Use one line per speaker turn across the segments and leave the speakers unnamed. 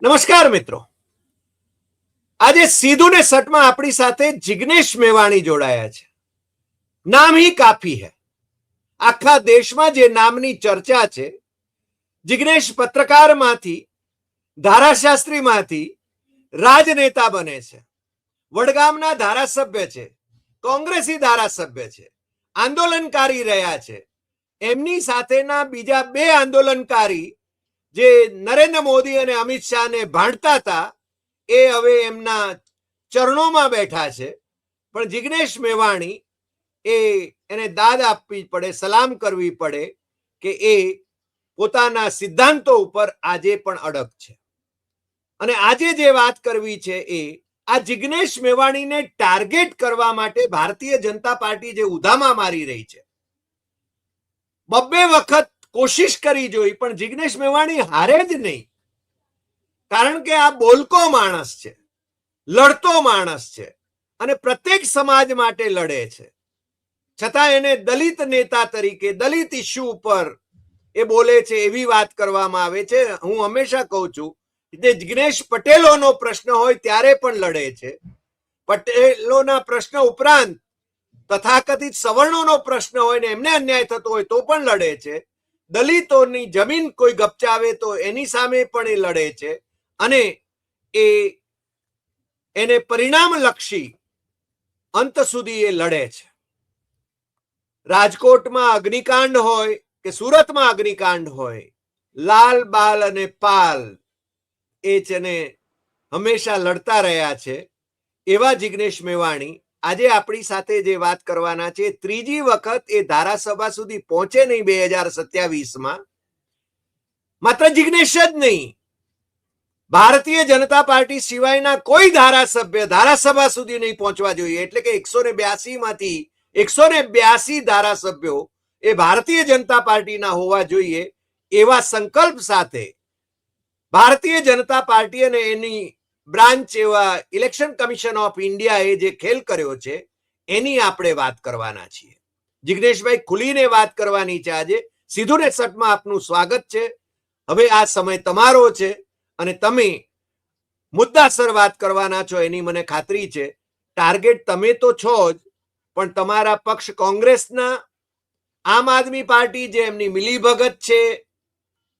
નમસ્કાર મિત્રો, આજે સીધું ને સટમાં આપણી સાથે જિગ્નેશ મેવાણી જોડાયા છે. નામ હી કાફી હૈ. આખા દેશમાં જે નામની ચર્ચા છે, જિગ્નેશ પત્રકારમાંથી, ધારાશાસ્ત્રીમાંથી રાજનેતા બને છે. વડગામના ધારાસભ્ય છે, કોંગ્રેસી ધારાસભ્ય છે, આંદોલનકારી રહ્યા છે. એમની સાથેના બીજા બે આંદોલનકારી જે નરેન્દ્ર મોદી અને અમિત શાહને ભાંડતા હતા, એ હવે એમના ચરણોમાં બેઠા છે. પણ જિગ્નેશ મેવાણી એને દાદ આપવી પડે, સલામ કરવી પડે કે એ પોતાના સિદ્ધાંતો ઉપર આજે પણ અડગ છે. અને આજે જે વાત કરવી છે એ આ જિગ્નેશ મેવાણીને ટાર્ગેટ કરવા માટે ભારતીય જનતા પાર્ટી જે ઉધામા મારી રહી છે, બબ્બે વખત કોશિશ કરી જોઈ પણ જિગ્નેશ મેવાણી હારે જ નહીં. કારણ કે આ બોલકો માણસ છે, લડતો માણસ છે અને પ્રત્યેક સમાજ માટે લડે છે. છતાં એને દલિત નેતા તરીકે દલિત ઇસ્યુ ઉપર એ બોલે છે, એવી વાત કરવામાં આવે છે. હું હંમેશા કહું છું કે જિગ્નેશ પટેલોનો પ્રશ્ન હોય ત્યારે પણ લડે છે. પટેલોના પ્રશ્ન ઉપરાંત તથાકથિત સવર્ણોનો પ્રશ્ન હોય ને એમને અન્યાય થતો હોય તો પણ લડે છે. દલિતોની જમીન કોઈ ગપચાવે તો એની સામે પણ એ લડે છે અને એને પરિણામલક્ષી અંત સુધી એ લડે છે. રાજકોટમાં અગ્નિકાંડ હોય કે સુરતમાં અગ્નિકાંડ હોય, લાલ બાલ અને પાલ એ છે ને હંમેશા લડતા રહ્યા છે. એવા જિગ્નેશ મેવાણી આજે આપણી સાથે જે વાત કરવાના છે, ત્રીજી વખત એ ધારાસભા સુધી પહોંચે નહીં 2027માં. માત્ર જિગ્નેશ જ નહીં, ભારતીય જનતા પાર્ટી સિવાયના કોઈ ધારાસભા સુધી નહીં પહોંચવા જોઈએ. એટલે કે 182 માંથી 182 ધારાસભ્યો એ ભારતીય જનતા પાર્ટીના હોવા જોઈએ. એવા સંકલ્પ સાથે ભારતીય જનતા પાર્ટી અને એની બ્રાન્ચ એવા ઇલેક્શન કમિશન ઓફ ઇન્ડિયાએ જે ખેલ કર્યો છે એની આપણે વાત કરવાના છીએ. જિગ્નેશભાઈ, ખુલીને વાત કરવાની છે આજે. સીધું ને સટમાં આપનું સ્વાગત છે. હવે આ સમય તમારો છે અને તમે મુદ્દાસર વાત કરવાના છો એની મને ખાતરી છે. ટાર્ગેટ તમે તો છો જ, પણ તમારા પક્ષ કોંગ્રેસના, આમ આદમી પાર્ટી જે એમની મિલીભગત છે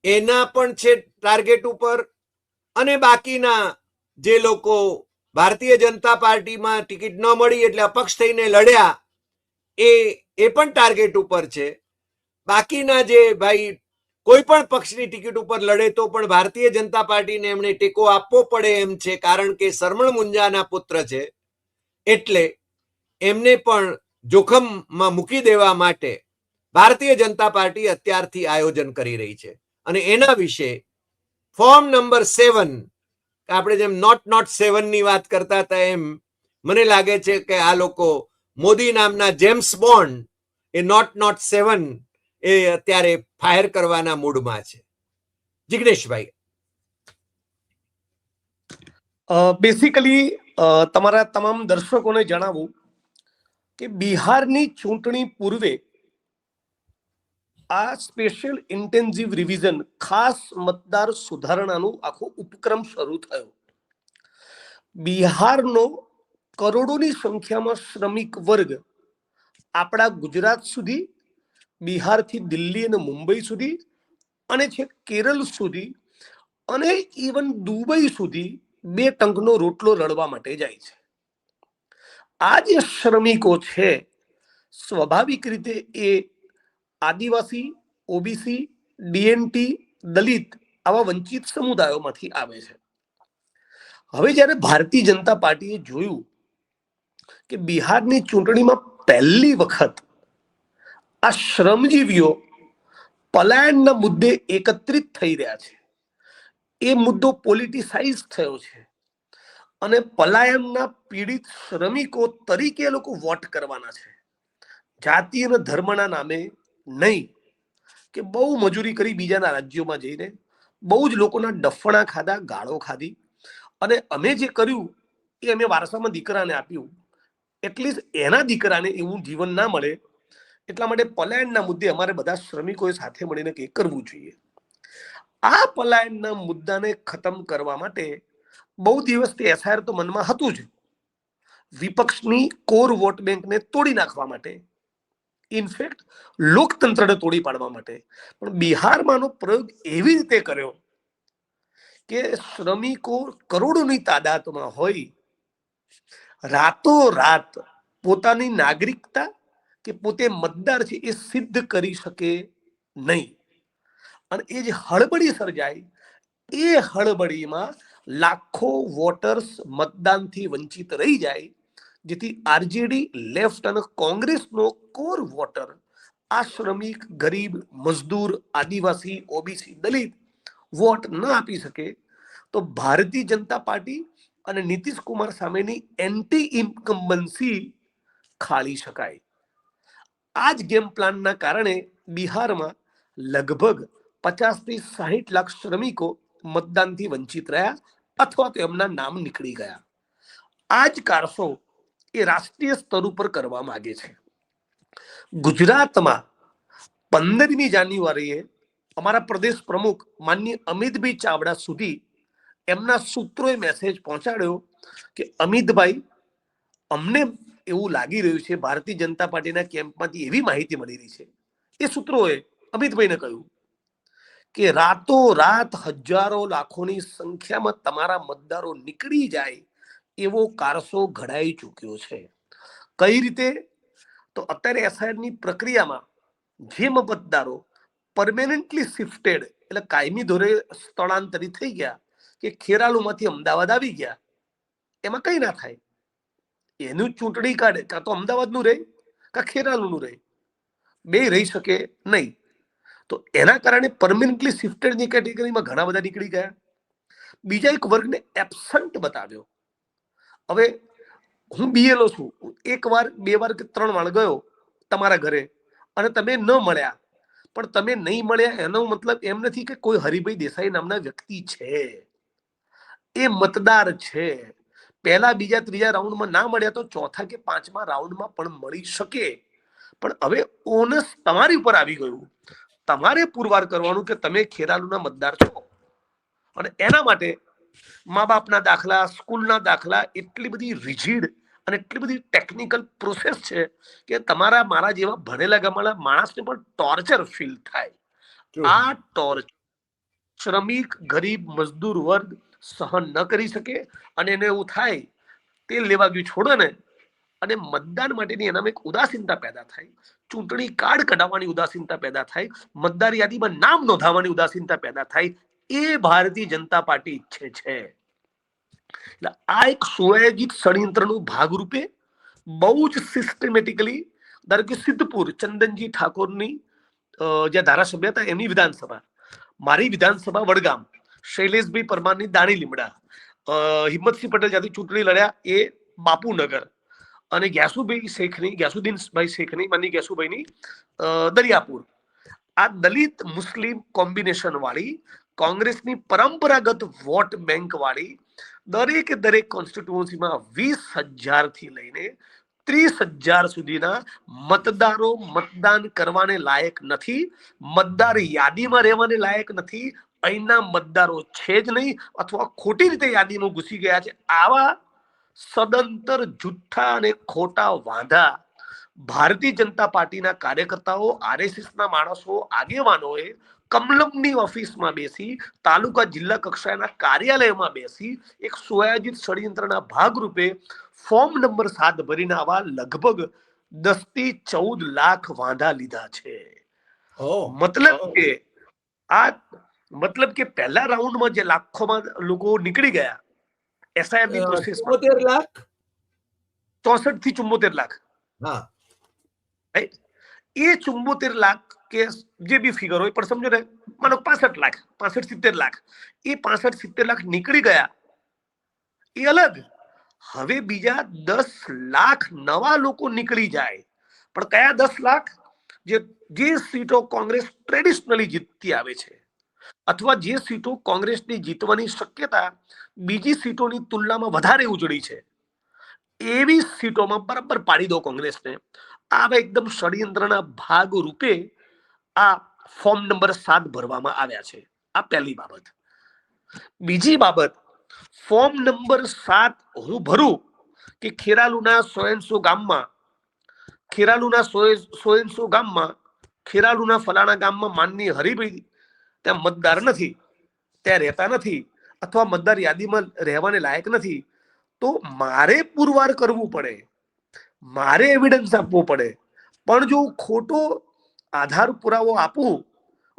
એના પણ છે ટાર્ગેટ ઉપર, અને બાકીના જે લોકો ભારતીય જનતા પાર્ટીમાં ટિકિટ ન મળી એટલે અપક્ષ થઈને લડ્યા એ પણ ટાર્ગેટ ઉપર છે. બાકીના જે ભાઈ કોઈ પણ પક્ષની ટિકિટ ઉપર લડે તો પણ ભારતીય જનતા પાર્ટીને એમણે ટેકો આપવો પડે એમ છે, કારણ કે શરમણ મુંજાના પુત્ર છે. એટલે એમને પણ જોખમમાં મૂકી દેવા માટે ભારતીય જનતા પાર્ટી અત્યારથી આયોજન કરી રહી છે. અને એના વિશે ફોર્મ નંબર 7, આપણે જેમ નોટ 7 ની વાત કરતા હતા, એમ મને લાગે છે કે આ લોકો મોદી નામના જેમ્સ બોન્ડ એ નોટ 7 એ અત્યારે ફાયર કરવાના મૂડમાં છે. જિગ્નેશભાઈ,
બેસિકલી તમારા તમામ દર્શકોને જણાવું કે બિહારની ચૂંટણી પૂર્વે આ સ્પેશિયલ ઇન્ટેન્સિવ રિવિઝન, ખાસ મતદાર સુધારણાનું આખો ઉપક્રમ શરૂ થયો. બિહારનો કરોડોની સંખ્યામાં શ્રમિક વર્ગ આપણા ગુજરાત સુધી, બિહારથી દિલ્હી અને મુંબઈ સુધી, અને છેક કેરળ સુધી, અને ઇવન દુબઈ સુધી બે ટંકનો રોટલો રળવા માટે જાય છે. આ જે શ્રમિકો છે, સ્વાભાવિક રીતે એ આદિવાસી, ઓબીસી, ડીએનટી, દલિત આવા વંચિત સમુદાયોમાંથી આવે છે. હવે જ્યારે ભારતીય જનતા પાર્ટીએ જોયું કે બિહારની ચૂંટણીમાં પહેલી વખત આ શ્રમજીવીઓ પલાયનના મુદ્દે એકત્રિત થઈ રહ્યા છે, એ મુદ્દો પોલિટિસાઇઝ થયો છે અને પલાયનના પીડિત શ્રમિકો તરીકે એ લોકો વોટ કરવાના છે, જાતિ અને ધર્મના નામે નહીં. કે બહુ મજૂરી કરી બીજાના રાજ્યોમાં જઈને, બહુ જ લોકોના ડફણા ખાધા, ગાળો ખાધી, અને અમે જે કર્યું એ અમે વારસામાં દીકરાને આપ્યું, એટલીસ્ટ એના દીકરાને એવું જીવન ના મળે, એટલા માટે પલાયનના મુદ્દે અમારે બધા શ્રમિકોએ સાથે મળીને કંઈક કરવું જોઈએ. આ પલાયનના મુદ્દાને ખતમ કરવા માટે બહુ દિવસથી એસઆઈઆર તો મનમાં હતું જ, વિપક્ષની કોર વોટ બેંકને તોડી નાખવા માટે, ઇનફેક્ટ લોકતંત્રને તોડી પાડવા માટે. પણ બિહારમાંનો પ્રયોગ એવી રીતે કર્યો કે શ્રમિકો કરોડોની તાદાદમાં હોય, રાતોરાત પોતાની નાગરિકતા કે પોતે મતદાર છે એ સિદ્ધ કરી શકે નહીં. અને એ જે હળબડી સર્જાય, એ હળબડીમાં લાખો વોટર્સ મતદાનથી વંચિત રહી જાય, જેથી આરજેડી, લેફ્ટ અને કોંગ્રેસનો કોર વોટર, આ શ્રમિક, ગરીબ, મજદૂર, આદિવાસી, ઓબીસી, દલિત વોટ ન આપી શકે. તો ભારતીય જનતા પાર્ટી અને નીતિશ કુમાર સામેની એન્ટી ઇન્કમ્બન્સી ખાળી શકાય. આ જ ગેમ પ્લાનના કારણે બિહારમાં લગભગ 50 થી 60 લાખ શ્રમિકો મતદાનથી વંચિત રહ્યા અથવા તો એમના નામ નીકળી ગયા. આ જ કારસો એ રાષ્ટ્રીય સ્તર ઉપર કરવા માંગે છે. ગુજરાતમાં 15મી જાન્યુઆરીએ અમારા પ્રદેશ પ્રમુખ માનનીય અમિતભાઈ ચાવડા સુધી એમના સૂત્રોએ મેસેજ પહોંચાડ્યો કે અમિતભાઈ, અમને એવું લાગી રહ્યું છે, ભારતીય જનતા પાર્ટીના કેમ્પમાંથી એવી માહિતી મળી રહી છે, એ સૂત્રોએ અમિતભાઈને કહ્યું કે રાતોરાત હજારો લાખોની સંખ્યામાં તમારા મતદારો નીકળી જાય એવો કારસો ઘડાઈ ચૂક્યો છે. કઈ રીતે? તો અત્યારે એસઆઈઆરની પ્રક્રિયામાં જે મતદારો પરમેનન્ટલી શિફ્ટેડ એટલે કાયમી ધોરણે સ્થળાંતરિત થઈ ગયા કે ખેરાલુમાંથી અમદાવાદ આવી ગયા, એમાં કઈ ના થાય, એનું ચૂંટણી કાઢે, કાં તો અમદાવાદનું રહે કાં ખેરાલુનું રહે, બે રહી શકે નહીં. તો એના કારણે પરમેનન્ટલી શિફ્ટેડની કેટેગરીમાં ઘણા બધા નીકળી ગયા. બીજા એક વર્ગને એબસન્ટ બતાવ્યો. હવે હું બીએલઓ છું, એક વાર, બે વાર કે 3 વાર ગયો તમારા ઘરે અને તમે ન મળ્યા, પણ તમે નહીં મળ્યા એનો મતલબ એમ નથી કે કોઈ હરિભાઈ દેસાઈ નામના વ્યક્તિ છે, એ મતદાર છે. પહેલા, બીજા, ત્રીજા રાઉન્ડમાં ના મળ્યા તો ચોથા કે 5મા રાઉન્ડમાં પણ મળી શકે. પણ હવે ઓનસ તમારી ઉપર આવી ગયું, તમારે પુરવાર કરવાનું કે તમે ખેરાલુના મતદાર છો. અને એના માટે મા બાપના દાખલા, સ્કૂલના દાખલા, એટલી બધી રિજિડ અને એટલી બધી ટેકનિકલ પ્રોસેસ છે કે તમારા મારા જેવા ભણેલા ગમાલા માણસને પણ ટોર્ચર ફીલ થાય. આ ટોર્ચર શ્રમિક, ગરીબ, મજદૂર વર્ગ સહન ન કરી શકે અને એને એવું થાય તેલ લેવા ગયું છોડો ને, અને મતદાન માટેની એનામાં એક ઉદાસીનતા પેદા થાય, ચૂંટણી કાર્ડ કઢાવવાની ઉદાસીનતા પેદા થાય, મતદાર યાદીમાં નામ નોંધાવવાની ઉદાસીનતા પેદા થાય. એ ભારતીય જનતા પાર્ટી ઈચ્છે છે. એટલે આ એક સુયોજિત ષડયંત્રનું ભાગરૂપે બહુ જ સિસ્ટમેટિકલી, ધારો કે સિદ્ધપુર ચંદનજી ઠાકોરની જે ધારાસભ્ય હતા એમની વિધાનસભા, મારી વિધાનસભા વડગામ, શૈલેષભાઈ પરમારની દાણી લીમડા, હિંમતસિંહ પટેલ જ્યાંથી ચૂંટણી લડ્યા એ બાપુનગર, અને ગ્યાસુદ્દીનભાઈ શેખની માની ગ્યાસુભાઈની દરિયાપુર. આ દલિત મુસ્લિમ કોમ્બિનેશન વાળી કોંગ્રેસની પરંપરાગત વોટ બેંક વાળી દરેક કોન્સ્ટિટ્યુઅન્સીમાં 20,000 થી લઈને 30,000 સુધીના મતદારો મતદાન કરવાને લાયક નથી, મતદાર યાદીમાં રહેવાને લાયક નથી, અહીંના મતદારો છે જ નહીં અથવા ખોટી રીતે યાદીમાં ઘૂસી ગયા છે. આવા સદંતર જુઠ્ઠા અને ખોટા વાંધા ભારતીય જનતા પાર્ટીના કાર્યકર્તાઓ, આરએસએસના માણસો, આગેવાનોએ કમલમની ઓફિસમાં બેસી, તાલુકા જિલ્લા કક્ષાના કાર્યાલયમાં બેસી એક સુયોજિત ષડયંત્રના ભાગરૂપે ફોર્મ નંબર 7 ભરીને આવા લગભગ 10 થી 14 લાખ વાંધા લીધા છે. મતલબ કે પહેલા રાઉન્ડમાં જે લાખોમાં લોકો નીકળી ગયા એસઆઈઆરની પ્રોસેસમાં,
74 લાખ
64 થી 74 લાખ, એ 74 લાખ કે જે બી ફિગર હોય, પણ સમજો ને, માનો 65 લાખ, 65-70 લાખ, એ 65-70 લાખ નીકળી ગયા એ અલગ. હવે બીજા 10 લાખ નવા લોકો નીકળી જાય, પણ કયા 10 લાખ? જે સીટો કોંગ્રેસ ટ્રેડિશનલી જીતતી આવે છે અથવા જે સીટો કોંગ્રેસની જીતવાની શક્યતા બીજી સીટોની તુલનામાં વધારે ઉજળી છે, એવી સીટોમાં બરાબર પાડી દો કોંગ્રેસને. આ એકદમ ષડયંત્રના ભાગ રૂપે આ ફોર્મ નંબર 7 ભરવામાં આવ્યા છે. આ પહેલી બાબત. બીજી બાબત, ફોર્મ નંબર 7 હું ભરું કે ખેરાલુના સોએનસો ગામમાં ખેરાલુના ફલાણા ગામમાં માનની હરિભાઈ ત્યાં મતદાર નથી, ત્યાં રહેતા નથી, અથવા મતદાર યાદીમાં રહેવાને લાયક નથી, તો મારે પુરવાર કરવું પડે, મારે એવિડન્સ આપવો પડે. પણ જો ખોટો આધાર પુરાવો આપું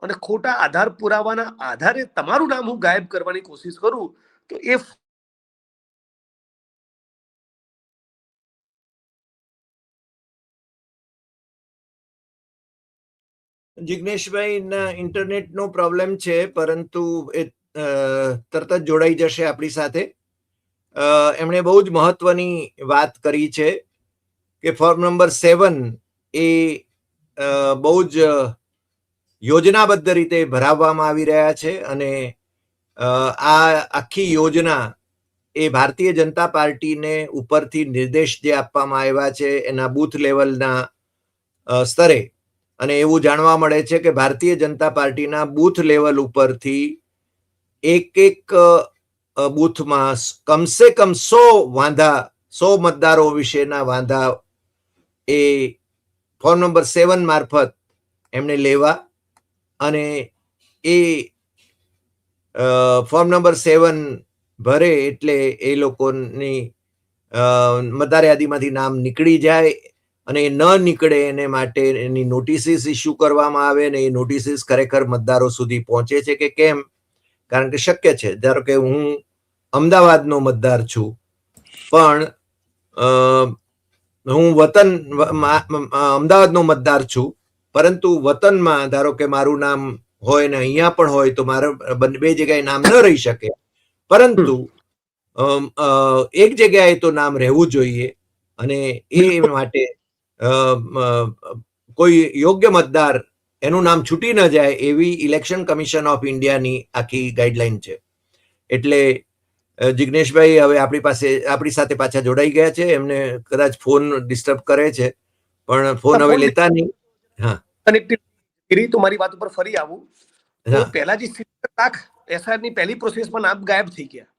અને ખોટા આધાર પુરાવાના આધારે તમારું નામ હું ગાયબ કરવાની કોશિશ કરું, તો એ
જિગ્નેશભાઈના ઇન્ટરનેટનો પ્રોબ્લેમ છે, પરંતુ એ તરત જ જોડાઈ જશે આપણી સાથે. એમણે બહુ જ મહત્વની વાત કરી છે કે ફોર્મ નંબર 7 એ બહુ જ યોજનાબદ્ધ રીતે ભરાવવામાં આવી રહ્યા છે, અને આ આખી યોજના એ ભારતીય જનતા પાર્ટીને ઉપરથી નિર્દેશ જે આપવામાં આવ્યા છે એના બૂથ લેવલના સ્તરે, અને એવું જાણવા મળે છે કે ભારતીય જનતા પાર્ટીના બૂથ લેવલ ઉપરથી એક બૂથમાં કમસે કમ 100 મતદારો વિશેના વાંધા એ ફોર્મ નંબર 7 મારફત એમને લેવા, અને એ ફોર્મ નંબર 7 ભરે એટલે એ લોકોની મતદાર યાદીમાંથી નામ નીકળી જાય, અને એ ન નીકળે એને માટે એની નોટિસીસ ઇસ્યુ કરવામાં આવે, અને એ નોટિસીસ ખરેખર મતદારો સુધી પહોંચે છે કે કેમ. કારણ કે શક્ય છે, ધારો કે હું અમદાવાદનો મતદાર છું, પણ હું અમદાવાદનો મતદાર છું, પરંતુ વતનમાં ધારો કે મારું નામ હોય ને અહીંયા પણ હોય, તો મારે બે જગ્યાએ નામ ન રહી શકે, પરંતુ એક જગ્યાએ તો નામ રહેવું જોઈએ. અને એ માટે કોઈ યોગ્ય મતદાર એનું નામ છૂટી ન જાય એવી ઇલેક્શન કમિશન ઓફ ઇન્ડિયાની આખી ગાઈડલાઈન છે. એટલે જિગ્નેશભાઈ હવે આપણી સાથે પાછા જોડાઈ ગયા છે. એમને કદાચ ફોન ડિસ્ટર્બ કરે છે, પણ ફોન હવે લેતા નહીં. હા,
કનેક્ટિવિટી તો મારી વાત ઉપર ફરી આવું તો પહેલા જે 70 લાખ એસઆર ની પહેલી પ્રોસેસમાં નામ ગાયબ થઈ ગયા,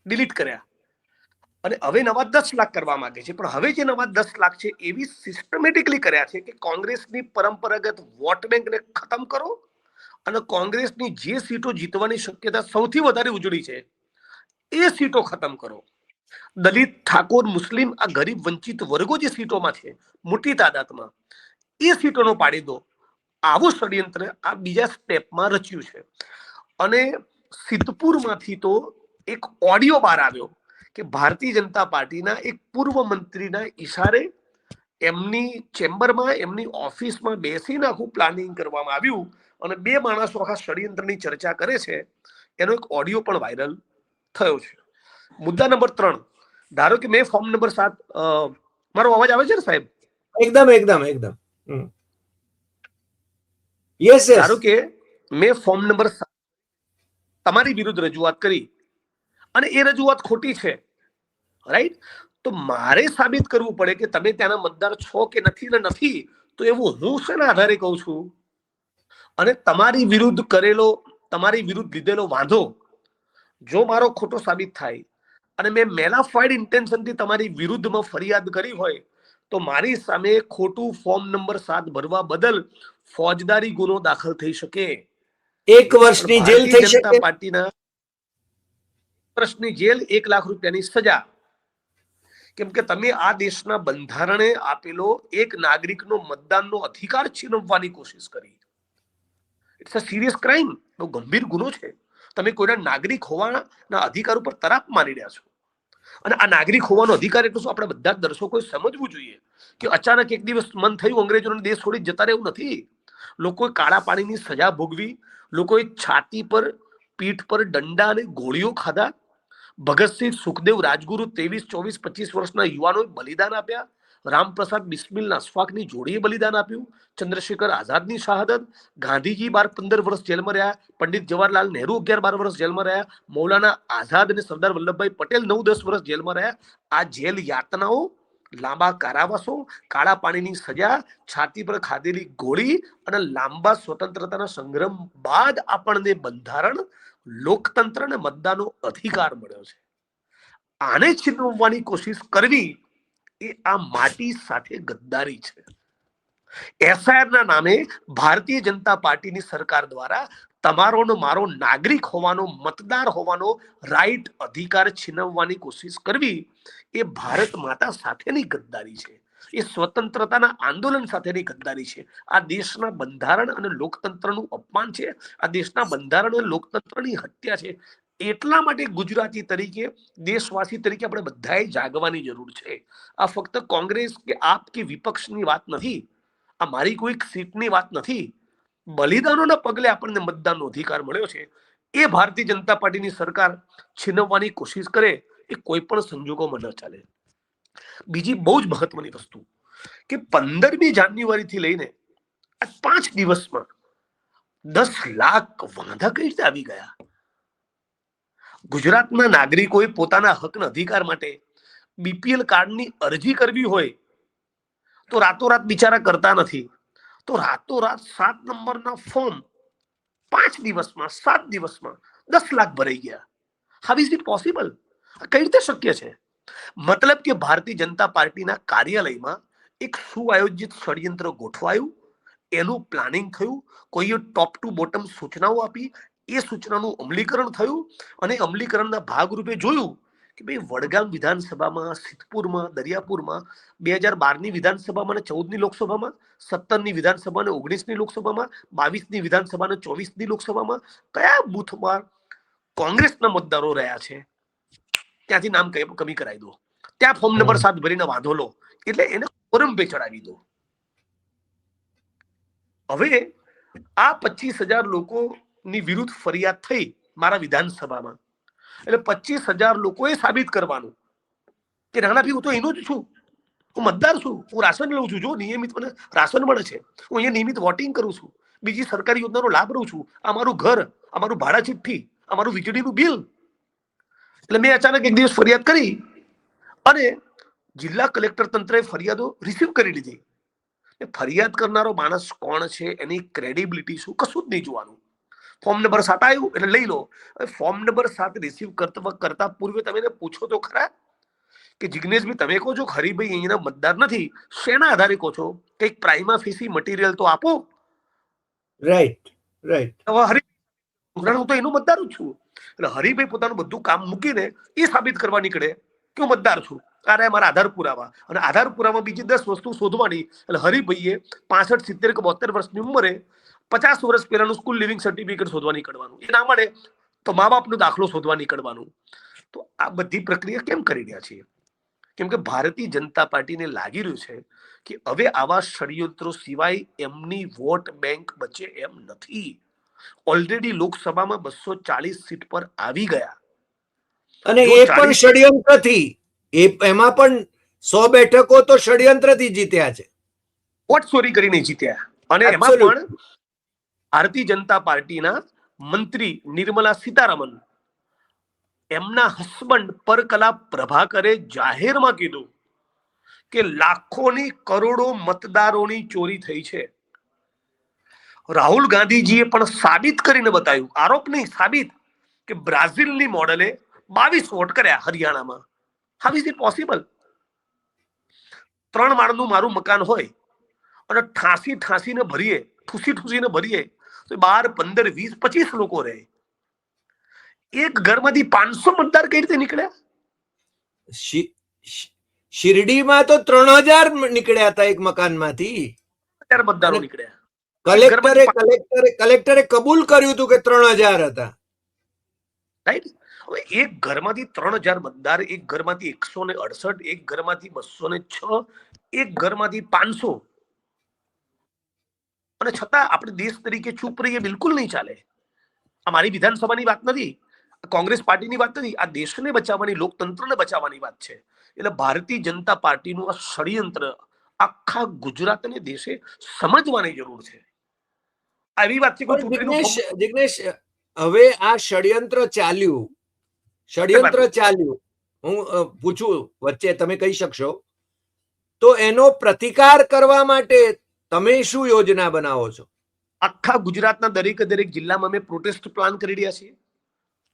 ડિલીટ કર્યા, અને હવે નવા 10 લાખ કરવા માંગે છે. પણ હવે જે નવા 10 લાખ છે એવી સિસ્ટમેટિકલી કર્યા છે કે કોંગ્રેસની પરંપરાગત વોટ બેંકને ખતમ કરો, અને કોંગ્રેસની જે સીટો જીતવાની શક્યતા સૌથી વધારે ઉજળી છે એ સીટો ખતમ કરો. દલિત, ઠાકોર, મુસ્લિમ, આ ગરીબ વંચિત વર્ગો જે સીટોમાં છે મોટી તાદાદમાં, એ સીટોનો પાડી દો. આવું ષડયંત્ર આ બીજા સ્ટેપમાં રચ્યું છે. અને સિદ્ધપુરમાંથી તો એક ઓડિયો બહાર આવ્યો કે ભારતીય જનતા પાર્ટીના એક પૂર્વ મંત્રીના ઈશારે એમની ચેમ્બરમાં, એમની ઓફિસમાં બેસીને આખું પ્લાનિંગ કરવામાં આવ્યું, અને 2 માણસો આખા ષડયંત્રની ચર્ચા કરે છે. એનો એક ઓડિયો પણ વાયરલ થયો છે. મુદ્દા નંબર 3, ધારો કે મેં ફોર્મ નંબર 7, મારો અવાજ આવે છે ને સાહેબ?
એકદમ. યસ.
ધારો કે મેં ફોર્મ નંબર 7 તમારી વિરુદ્ધ રજૂઆત કરી, અને એ રજૂઆત ખોટી છે, રાઈટ? તો મારે સાબિત કરવું પડે કે તમે ત્યાંના મતદાર છો કે નથી. તો એવું હું શેના આધારે કહું છું? અને તમારી વિરુદ્ધ લીધેલો વાંધો જો મારો ખોટો સાબિત થાય, અને મેં મેલાફાઈડ ઇન્ટેન્શનથી તમારી વિરુદ્ધમાં ફરિયાદ કરી હોય, તો મારી સામે ખોટું ફોર્મ નંબર 7 ભરવા બદલ ફોજદારી ગુનો દાખલ થઈ શકે.
1 વર્ષની જેલ થઈ શકે.
પાર્ટીના 1 વર્ષની જેલ, 1 લાખ રૂપિયાની સજા. કેમ કે તમે આ દેશના બંધારણે આપેલો એક નાગરિકનો મતદાનનો અધિકાર છીનવવાની કોશિશ કરી. ઇટ્સ અ સિરિયસ ક્રાઇમ, બહુ ગંભીર ગુનો છે. તમે કોઈના નાગરિક હોવાના અધિકાર ઉપર તરાપ મારી રહ્યા છો. અને આ નાગરિક હોવાનો અધિકાર એટલે શું? આપણે બધા દર્શકોએ સમજવું જોઈએ કે અચાનક એક દિવસ મન થયું અંગ્રેજોને દેશ છોડી જતા રહેવું નથી. લોકોએ કાળા પાણીની સજા ભોગવી, લોકોએ છાતી પર, પીઠ પર દંડા અને ગોળીઓ ખાધા. ભગતસિંહ, સુખદેવ, રાજગુરુ, 23, 24, 25 વર્ષના યુવાનોએ બલિદાન આપ્યા. રામપ્રસાદ બિસ્મિલ અશફાકની જોડીએ બલિદાન આપ્યું. ચંદ્રશેખર આઝાદની શહાદત. ગાંધીજી 12-15 વર્ષ જેલમાં રહ્યા. પંડિત જવાહરલાલ નહેરુ 11-12 વર્ષ જેલમાં રહ્યા. મૌલાના આઝાદ અને સરદાર વલ્લભભાઈ પટેલ 9-10 વર્ષ જેલમાં રહ્યા. આ જેલ યાતનાઓ લાંબા કારાવાસો, કાળા પાણીની સજા, છાતી પર ખાધેલી ગોળી અને લાંબા સ્વતંત્રતાના સંગ્રામ બાદ આપણને બંધારણ, લોકતંત્ર અને મતદાનનો અધિકાર મળ્યો છે. આને છીનવવાની કોશિશ કરવી એ આ માટી સાથે ગદ્દારી છે. એસઆઈઆર ના નામે ભારતીય જનતા પાર્ટીની સરકાર દ્વારા તમારો ને મારો નાગરિક હોવાનો, મતદાર હોવાનો રાઈટ, અધિકાર છીનવવાની કોશિશ કરવી એ ભારત માતા સાથેની ગદ્દારી છે. એ સ્વતંત્રતાના આંદોલન સાથેની ગદ્દારી છે. આ દેશના બંધારણ અને લોકતંત્રનું અપમાન છે. આ દેશના બંધારણ અને લોકતંત્રની હત્યા છે. એટલા માટે ગુજરાતી તરીકે, દેશવાસી તરીકે આપણે બધાએ જાગવાની જરૂર છે. આ ફક્ત કોંગ્રેસ કે આપ કે વિપક્ષની વાત નથી. આ મારી કોઈ સીટની વાત નથી. બલિદાનોના પગલે આપણને મતદાનનો અધિકાર મળ્યો છે. એ ભારતીય જનતા પાર્ટીની સરકાર છીનવવાની કોશિશ કરે એ કોઈ પણ સંજોગોમાં ન ચાલે. બીજી બહુ જ મહત્વની વસ્તુ કે 15મી જાન્યુઆરી થી લઈને આ 5 દિવસમાં 10 લાખ વાંધા કઈ રીતે આવી ગયા? ગુજરાતના નાગરિકોએ પોતાના હકના અધિકાર માટે બીપીએલ કાર્ડની અરજી કરવી હોય તો રાતોરાત બિચારા કરતા નથી. તો રાતોરાત 7 નંબરના ફોર્મ 5 દિવસમાં, 7 દિવસમાં 10 લાખ ભરાઈ ગયા. How is it possible? કઈ રીતે શક્ય છે? મતલબ કે ભારતીય જનતા પાર્ટીના કાર્યાલયમાં એક સુઆયોજિત ષડયંત્ર ગોઠવાયું, એનું પ્લાનિંગ થયું, કોઈએ ટોપ ટુ બોટમ સૂચનાઓ આપી, એ સૂચનાનું અમલીકરણ થયું અને અમલીકરણના ભાગરૂપે જોયું કે ભાઈ વડગામ વિધાનસભામાં, સિદ્ધપુરમાં, દરિયાપુરમાં, 2012ની વિધાનસભામાં અને 14ની લોકસભામાં, 17ની વિધાનસભા અને 19ની લોકસભામાં, 22ની વિધાનસભા અને 24ની લોકસભામાં કયા બૂથમાં કોંગ્રેસના મતદારો રહ્યા છે ત્યાંથી નામ કમી કરાવી દો. ત્યાં ફોર્મ નંબર 7 ભરીને વાંધો લો એટલે એને ફોરમ પે ચડાવી દો. હવે આ 25,000 લોકોની વિરુદ્ધ ફરિયાદ થઈ મારા વિધાનસભામાં, એટલે 25,000 લોકોએ સાબિત કરવાનું કે નાના ભાઈ હું તો એનો જ છું, હું મતદાર છું, હું રાશન લઉં છું, જો નિયમિત મને રાશન મળે છે, હું અહીંયા નિયમિત વોટિંગ કરું છું, બીજી સરકારી યોજનાનો લાભ લઉં છું, આ મારું ઘર, આ મારું ભાડા ચિઠ્ઠી, આ મારું વીજળીનું બિલ. એટલે મેં અચાનક એક દિવસ ફરિયાદ કરી અને જિલ્લા કલેક્ટર તંત્રએ ફરિયાદો રિસીવ કરી લીધી. ફરિયાદ કરનારો માણસ કોણ છે, એની ક્રેડિબિલિટી શું, કશું જ નહીં જોવાનું. ફોર્મ નંબર 7 આવ્યું એટલે લઈ લો. ફોર્મ નંબર 7 રિસીવ કરતા પૂર્વે તમે એને પૂછો તો ખરા કે જિગ્નેશભાઈ તમે કહો છો હરિભાઈ અહીંના મતદાર નથી, શેના આધારે કહો છો? કંઈક પ્રાઇમા ફેસી મટીરિયલ તો આપો.
Right right.
હવે હરિભાઈ હું તો એનું મતદાર જ છું. એટલે હરિભાઈ પોતાનું બધું કામ મૂકીને એ સાબિત કરવા નીકળે કે હું મતદાર છું. અરે મારા આધાર પુરાવા, અને આધાર પુરાવા બીજી 10 વસ્તુ શોધવાની. એટલે હરિભાઈએ 65, 70 કે 72 વર્ષની ઉંમરે 50 વર્ષ પહેલાનું સ્કૂલ લિવિંગ સર્ટિફિકેટ શોધવા નીકળવાનું. એ ના મળે તો મા બાપનો દાખલો શોધવા નીકળવાનું. તો આ બધી પ્રક્રિયા કેમ કરી રહ્યા છીએ? કેમ કે ભારતીય જનતા પાર્ટીને લાગી રહ્યું છે કે હવે આવા ષડયંત્રો સિવાય એમની વોટ બેંક બચે એમ નથી. ઓલરેડી લોકસભામાં 240 સીટ પર આવી ગયા
અને એ પણ ષડયંત્રથી, એમાં પણ 100 બેઠકો તો ષડયંત્રથી જીત્યા છે.
વોટ ચોરી કરીને જીત્યા. અને એમાં પણ ભારતીય જનતા પાર્ટીના મંત્રી નિર્મલા સીતારામન, એમના હસબન્ડ પરકલા પ્રભાકરે જાહેરમાં કીધું કે લાખોની, કરોડો મતદારોની ચોરી થઈ છે. રાહુલ ગાંધીજીએ પણ સાબિત કરીને બતાવ્યું, આરોપ નહીં, સાબિત, કે બ્રાઝિલની મોડલે 22 વોટ કર્યા હરિયાણામાં. How is it possible? 3 માળનું મારું મકાન હોય અને ઠાંસીને ભરીએ, ઠૂસીને ભરીએ તો 12, 15, 20, 25 લોકો રહે. એક ઘરમાંથી 500 મતદાર કઈ રીતે નીકળ્યા?
શિરડીમાં તો 3,000 નીકળ્યા હતા એક મકાનમાંથી.
મતદારો નીકળ્યા.
કલેક્ટરે કબૂલ કર્યું હતું કે 3,000 હતા.
રાઈટ. હવે એક ઘરમાંથી 3,000 મતદાર, એક ઘરમાંથી 168, એક ઘરમાંથી 206, એક ઘરમાંથી 500, અને છતાં આપણે દેશ તરીકે ચૂપ રહીએ બિલકુલ નહીં ચાલે. આ મારી વિધાનસભાની વાત નથી, કોંગ્રેસ પાર્ટીની વાત નથી, આ દેશને બચાવવાની, લોકતંત્રને બચાવવાની વાત છે. એટલે ભારતીય જનતા પાર્ટીનું આ ષડયંત્ર આખા ગુજરાત અને દેશે સમજવાની જરૂર છે. આવી વાત છે.
જિગ્નેશ, હવે આ ષડયંત્ર ચાલ્યું, હું પૂછું વચ્ચે, તમે કહી શકશો તો એનો પ્રતિકાર કરવા માટે તમે શું યોજના બનાવો છો?
આખા ગુજરાતના દરેક જિલ્લામાં અમે પ્રોટેસ્ટ પ્લાન કરી રહ્યા છીએ.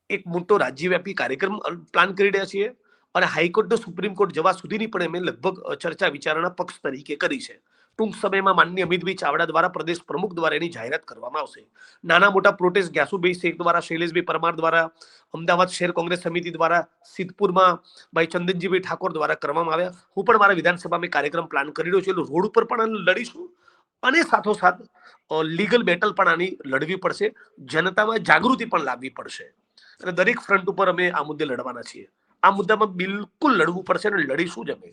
એક મોટો રાજ્યવ્યાપી કાર્યક્રમ પ્લાન કરી રહ્યા છીએ અને હાઈકોર્ટ સુપ્રીમ કોર્ટ જવા સુધીની પણ અમે લગભગ ચર્ચા વિચારણા પક્ષ તરીકે કરી છે. ટૂંક સમયમાં માનનીય અમિતભાઈ ચાવડા દ્વારા પ્રદેશ પ્રમુખ દ્વારા એની જાહેરાત કરવામાં આવશે. નાના મોટા પ્રોટેસ્ટ ગ્યાસુભાઈ શેખ દ્વારા, શૈલેષભાઈ પરમાર દ્વારા, અમદાવાદ શહેર કોંગ્રેસ સમિતિ દ્વારા, સિદ્ધપુરમાં ભાઈ ચંદનજીભાઈ ઠાકોર દ્વારા કરવામાં આવ્યા. હું પણ મારા વિધાનસભામાં કાર્યક્રમ પ્લાન કરી રહ્યો છું. એટલે રોડ ઉપર પણ લડીશું અને સાથોસાથ લીગલ બેટલ પણ આની લડવી પડશે. જનતામાં જાગૃતિ પણ લાવવી પડશે. અને દરેક ફ્રન્ટ ઉપર અમે આ મુદ્દે લડવાના છીએ. આ મુદ્દામાં બિલકુલ લડવું પડશે અને લડીશું જ અમે.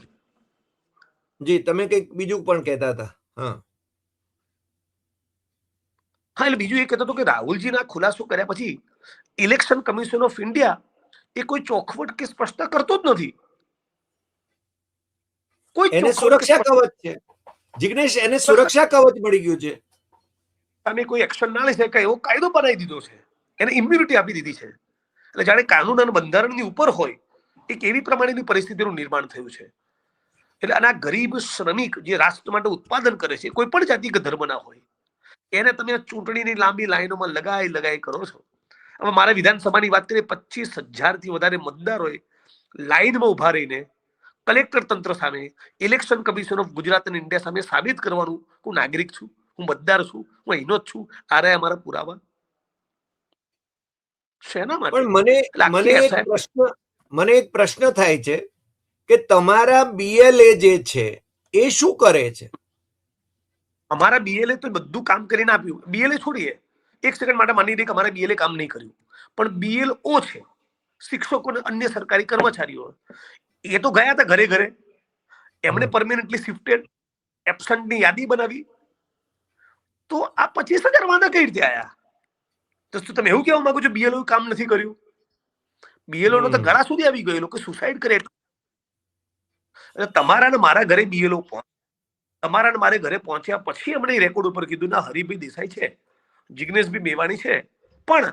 જી, તમે કંઈક બીજું પણ કહેતા હતા.
હા, એટલે બીજું એ કહેતો હતો કે રાહુલજીના ખુલાસો કર્યા પછી ઇલેક્શન કમિશન ઓફ ઇન્ડિયા એ કોઈ ચોખવટ કે સ્પષ્ટતા કરતો જ નથી.
એને સુરક્ષા કવચ છે જિગ્નેશ, એને સુરક્ષા કવચ મળી ગયું છે.
સામે કોઈ એક્શન ના લઈ શકે એવો કાયદો બનાવી દીધો છે, એને ઇમ્યુનિટી આપી દીધી છે. એટલે જાણે કાનૂન અને બંધારણની ઉપર હોય એક એવી પ્રમાણેની પરિસ્થિતિનું નિર્માણ થયું છે. એટલે આના ગરીબ શ્રમિક જે રાષ્ટ્ર માટે ઉત્પાદન કરે છે, કોઈ પણ જાતિ કે ધર્મના હોય, એને તમે ચૂંટણીની લાંબી લાઈનોમાં લગાઈ કરો છો. હવે મારા વિધાનસભાની વાત કરીએ, 25,000 થી વધારે મતદારોએ લાઈનમાં ઉભા રહીને કલેક્ટર તંત્ર સામે, ઇલેક્શન કમિશન ઓફ ગુજરાત અને ઇન્ડિયા સામે સાબિત કરવાનું હું નાગરિક છું, હું મતદાર છું, હું અહીંનો જ છું. આ રહ્યા અમારા પુરાવા. શેના માટે?
પણ મને એક પ્રશ્ન થાય છે કે તમારા બીએલએ જે છે એ શું કરે છે?
અમારા બીએલએ તો બધું કામ કરીને આપ્યું. બીએલએ છોડીએ, એક સેકન્ડ માટે માની દઈએ કે અમારા બીએલએ કામ નહીં કર્યું, પણ બીએલઓ છે, શિક્ષકો અને અન્ય સરકારી કર્મચારીઓ, એ તો ગયા હતા ઘરે ઘરે. એમણે પરમેનન્ટલી શિફ્ટેડ, એબસન્ટની યાદી બનાવી. તો આ 25,000 વાંધા કઈ રીતે આયા? તો તમે એવું કહેવા માંગો છો બીએલઓ કામ નથી કર્યું? બીએલઓ નો તો ગળા સુધી આવી ગયો, લોકો સુસાઇડ કરે. એટલે તમારા ને મારા ઘરે બીએલઓ તમારા ને મારે ઘરે પહોંચ્યા પછી એમણે રેકોર્ડ ઉપર કીધું ના હરિભાઈ દેસાઈ છે, જિગ્નેશભાઈ મેવાણી છે. પણ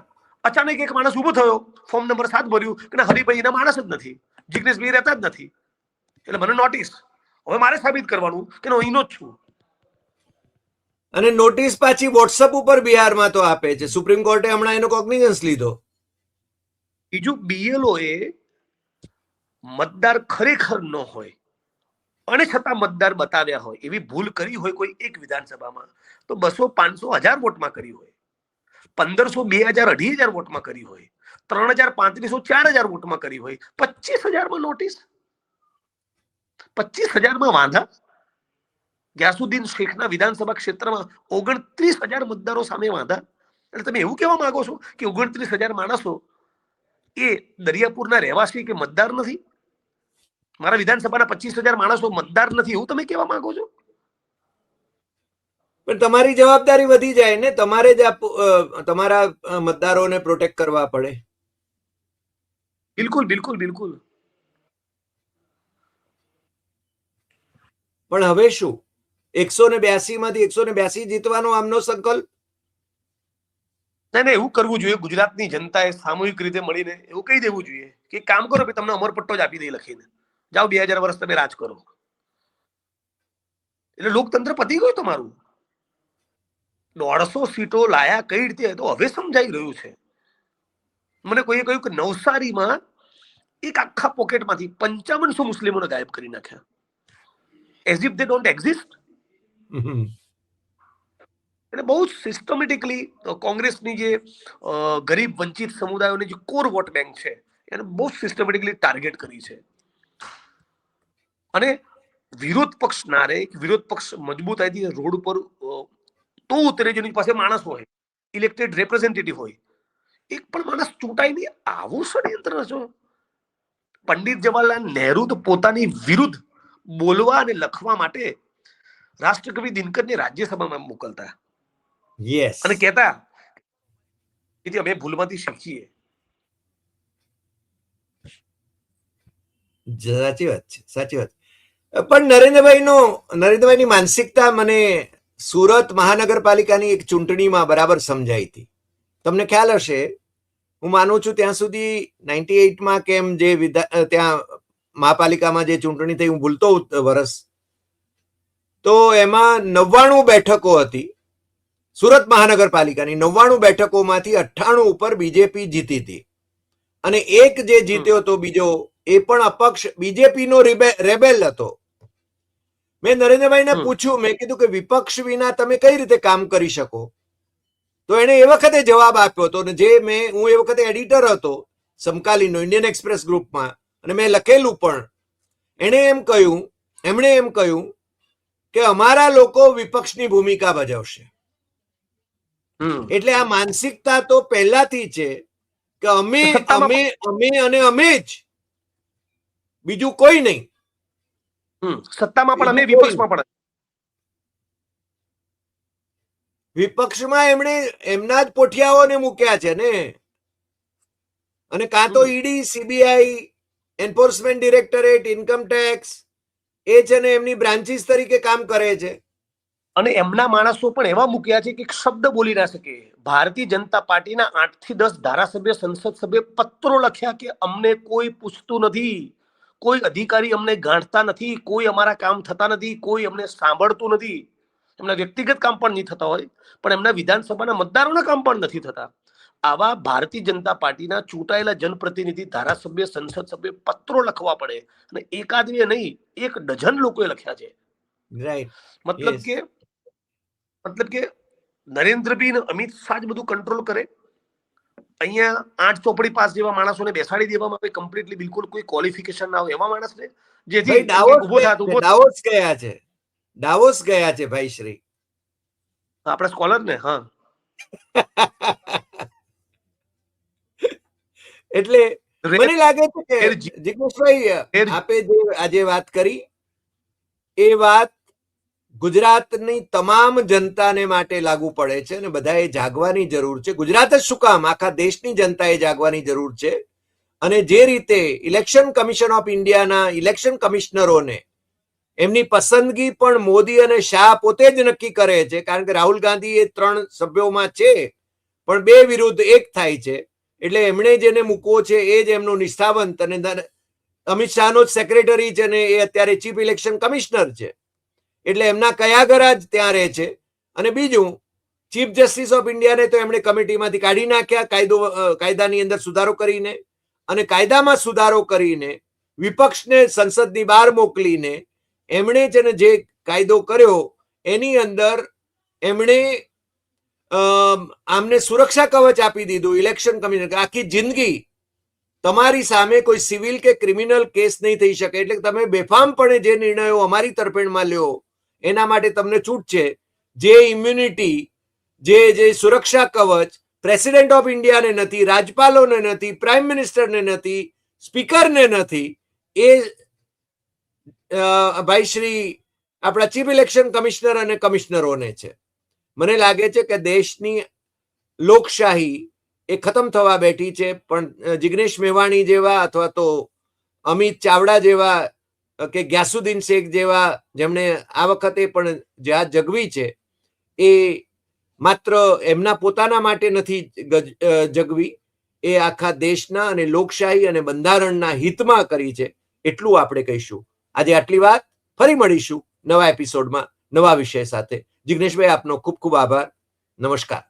અચાનક એક માણસ ઉભો થયો, ફોર્મ નંબર 7 ભર્યું કે હરિભાઈ એના માણસ જ નથી, જિગ્નેશભાઈ રહેતા જ નથી. એટલે મને નોટિસ. હવે મારે સાબિત કરવાનું કે હું અહીંનો જ છું.
અને નોટિસ પાછી વોટ્સઅપ ઉપર બિહારમાં તો આપે છે. સુપ્રીમ કોર્ટે હમણાં એનો કોગ્નિઝન્સ લીધો.
બીજું, બીએલઓ એ મતદાર ખરેખર ન હોય અને છતાં મતદાર બતાવ્યા હોય એવી ભૂલ કરી હોય કોઈ એક વિધાનસભામાં, તો 200, 500, 1000 વોટમાં કરી હોય, 1500, 2000, 2500 વોટમાં કરી હોય, 3000, 3500, 4000 વોટમાં કરી હોય, 25,000 માં નોટિસ, 25,000 માં વાંધા. ગ્યાસુદ્દીન શેખના વિધાનસભા ક્ષેત્રમાં 29,000 મતદારો સામે વાંધા. એટલે તમે એવું કહેવા માંગો છો કે 29,000 માણસો એ દરિયાપુરના રહેવાસી કે મતદાર નથી? મારા વિધાનસભાના 25,000 માણસો મતદાર નથી એવું તમે કહેવા માંગો છો?
પણ તમારી જવાબદારી વધી જાય ને, તમારે જ તમારા મતદારોને પ્રોટેક્ટ કરવા પડે.
બિલકુલ બિલકુલ બિલકુલ.
પણ હવે શું, 182 માંથી 182 જીતવાનો આમનો સંકલ્પ?
નહીં, એવું કરવું જોઈએ. ગુજરાતની જનતાએ સામૂહિક રીતે મળીને એવું કહી દેવું જોઈએ કે કામ કરો, તમને અમરપટ્ટો જ આપી દે લખીને, જાઓ 2000 વર્ષ તમે રાજ કરો. એટલે લોકતંત્ર પતી ગયું તમારું. 150 સીટો લાયા કઈ રીતે, તો હવે સમજાઈ રહ્યું છે. મને કોઈએ કહ્યું કે નવસારીમાં એક આખા પોકેટમાંથી 5500 મુસ્લિમોને ગાયબ કરી નાખ્યા, as if they don't exist. એટલે બહુ સિસ્ટમેટિકલી કોંગ્રેસની જે ગરીબ વંચિત સમુદાયોની જે કોર વોટ બેંક છે એને બહુ સિસ્ટમેટિકલી ટાર્ગેટ કરી છે. અને વિરોધ પક્ષ ના રહે, વિરોધ પક્ષ મજબૂતાઈથી રોડ ઉપર તો ઉતરે જેની પાસે માણસ હોય, ઇલેક્ટેડ રિપ્રેઝેન્ટેટિવ હોય. એક પણ માણસ ચૂંટાય નહીં, આવું ષડયંત્ર છો. પંડિત જવાહરલાલ નહેરુ તો પોતાની વિરુદ્ધ બોલવા અને લખવા માટે રાષ્ટ્રકવિ દિનકરને રાજ્યસભામાં મોકલતા અને કહેતા કે અમે ભૂલમાંથી શીખીએ.
સાચી વાત છે, સાચી વાત. પણ નરેન્દ્રભાઈની માનસિકતા મને સુરત મહાનગરપાલિકાની એક ચૂંટણીમાં બરાબર સમજાઈ હતી. તમને ખ્યાલ હશે, હું માનું છું ત્યાં સુધી 98માં કેમ જે ત્યાં મહાપાલિકામાં જે ચૂંટણી થઈ, હું ભૂલતો વર્ષ, તો એમાં 99 બેઠકો હતી સુરત મહાનગરપાલિકાની. 99 બેઠકોમાંથી 98 ઉપર બીજેપી જીતી હતી અને એક જે જીત્યો હતો બીજો એ પણ અપક્ષ બીજેપી નો રેબેલ હતો. મેં નરેન્દ્રભાઈને પૂછ્યું, મેં કીધું કે વિપક્ષ વિના તમે કઈ રીતે કામ કરી શકો? તો એને એ વખતે જવાબ આપ્યો હતો, જે હું એ વખતે એડિટર હતો સમકાલીનનો ઇન્ડિયન એક્સપ્રેસ ગ્રુપમાં, અને મેં લખેલું પણ. એમણે એમ કહ્યું કે અમારા લોકો વિપક્ષની ભૂમિકા ભજવશે. એટલે આ માનસિકતા તો પહેલાથી છે કે અમે જ, બીજું કોઈ નહીં.
સત્તામાં પણ અમે, વિપક્ષમાં પણ.
વિપક્ષમાં એમણે એમના જ પોઠિયાઓને મૂક્યા છે ને. અને કાં તો ED, CBI, enforcement directorate, income tax એ છે ને એમની બ્રાન્ચીસ તરીકે કામ કરે છે.
અને એમના માણસો પણ એવા મૂક્યા છે કે એક શબ્દ બોલી ના શકે. ભારતીય જનતા પાર્ટીના 8 થી 10 ધારાસભ્ય, સંસદ સભ્ય પત્રો લખ્યા કે અમને કોઈ પૂછતું નથી, કોઈ અધિકારી અમને ગાંઠતા નથી, કોઈ અમારા કામ થતા નથી, કોઈ અમને સાંભળતું નથી. એમના વ્યક્તિગત કામ પણ નહીં થતા હોય, પણ એમના વિધાનસભાના મતદારોના કામ પણ નથી થતા. આવા ભારતીય જનતા પાર્ટીના ચૂંટાયેલા જનપ્રતિનિધિ, ધારાસભ્ય, સંસદ સભ્ય પત્રો લખવા પડે, અને એક આદમીએ નહીં, 1 ડઝન લોકોએ લખ્યા છે. મતલબ કે નરેન્દ્રભાઈ અને અમિત શાહ જ બધું કંટ્રોલ કરે. અહીંયા 8 ચોપડી પાસ જેવા માણસોને બેસાડી દેવામાં આવે, કમ્પ્લીટલી બિલકુલ કોઈ ક્વોલિફિકેશન ના હોય એવા માણસને, જેથી
ડાવોસ ગયા છે ભાઈ શ્રી
આપણા સ્કોલર ને. હા,
એટલે મને લાગે છે કે જિગ્નેશભાઈ, આપે જે આજે વાત કરી એ વાત ગુજરાતની તમામ જનતાને માટે લાગુ પડે છે અને બધાએ જાગવાની જરૂર છે. ગુજરાત જ શું કામ, આખા દેશની જનતાએ જાગવાની જરૂર છે. અને જે રીતે ઇલેક્શન કમિશન ઓફ ઇન્ડિયાના ઇલેક્શન કમિશનરોને એમની પસંદગી પણ મોદી અને શાહ પોતે જ નક્કી કરે છે, કારણ કે રાહુલ ગાંધી એ 3 સભ્યોમાં છે પણ 2 વિરુદ્ધ 1 થાય છે. એટલે એમણે જેને મૂકવો છે એ જ એમનો નિષ્ઠાવંત, અને અમિત શાહનો જ સેક્રેટરી છે ને એ અત્યારે ચીફ ઇલેક્શન કમિશનર છે. એટલે એમના કયાગરા જ ત્યાં રહે છે. અને બીજું, ચીફ જસ્ટિસ ઓફ ઇન્ડિયાને તો એમણે કમિટીમાંથી કાઢી નાખ્યા કાયદાની અંદર સુધારો કરીને, અને કાયદામાં સુધારો કરીને વિપક્ષને સંસદની બહાર મોકલીને એમણે છે ને જે કાયદો કર્યો એની અંદર એમણે આમને સુરક્ષા કવચ આપી દીધું. ઇલેક્શન કમિશન આખી જિંદગી તમારી સામે કોઈ સિવિલ કે ક્રિમિનલ કેસ નહીં થઈ શકે, એટલે તમે બેફામપણે જે નિર્ણયો અમારી તરફેણમાં લ્યો એના માટે તમને છૂટ છે. જે ઇમ્યુનિટી, જે સુરક્ષા કવચ પ્રેસિડેન્ટ ઓફ ઇન્ડિયાને નથી, રાજ્યપાલોને નથી, પ્રાઇમ મિનિસ્ટરને નથી, સ્પીકરને નથી, એ ભાઈ શ્રી આપણા ચીફ ઇલેક્શન કમિશનર અને કમિશનરોને છે. મને લાગે છે કે દેશની લોકશાહી એ ખતમ થવા બેઠી છે. પણ જિગ્નેશ મેવાણી જેવા અથવા તો અમિત ચાવડા જેવા કે ગ્યાસુદ્દીન શેખ જેવા, જેમણે આ વખતે પણ જ્યાં જગવી છે, એ માત્ર એમના પોતાના માટે નથી જગવી, એ આખા દેશના અને લોકશાહી અને બંધારણના હિતમાં કરી છે. એટલું આપણે કહીશું. આજે આટલી વાત. ફરી મળીશું નવા એપિસોડમાં નવા વિષય સાથે. જિગ્નેશભાઈ, આપનો ખૂબ ખૂબ આભાર. નમસ્કાર.